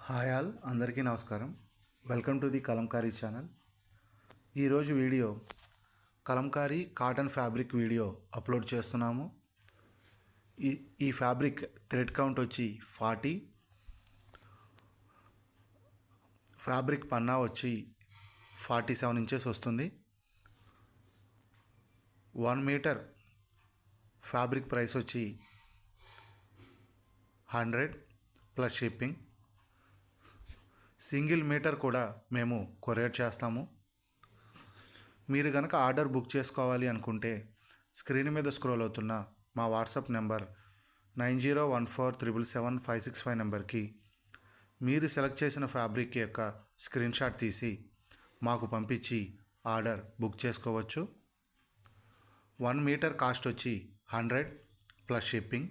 Hi all అందరికీ నమస్కారం. Welcome to the Kalamkari channel. ఈరోజు video Kalamkari cotton fabric video upload చేస్తున్నాము. ఈ ఫ్యాబ్రిక్ థ్రెడ్ కౌంట్ వచ్చి 40, ఫ్యాబ్రిక్ పన్నా వచ్చి 47 ఇంచెస్ వస్తుంది. 1 మీటర్ ఫ్యాబ్రిక్ ప్రైస్ వచ్చి 100 ప్లస్ షిప్పింగ్. సింగిల్ మీటర్ కూడా మేము కొరియర్ చేస్తాము. మీరు కనుక ఆర్డర్ బుక్ చేసుకోవాలి అనుకుంటే స్క్రీన్ మీద స్క్రోల్ అవుతున్న మా వాట్సాప్ నెంబర్ 9014777565 నెంబర్కి మీరు సెలెక్ట్ చేసిన ఫ్యాబ్రిక్ యొక్క స్క్రీన్ షాట్ తీసి మాకు పంపించి ఆర్డర్ బుక్ చేసుకోవచ్చు. 1 మీటర్ కాస్ట్ వచ్చి 100 ప్లస్ షిప్పింగ్.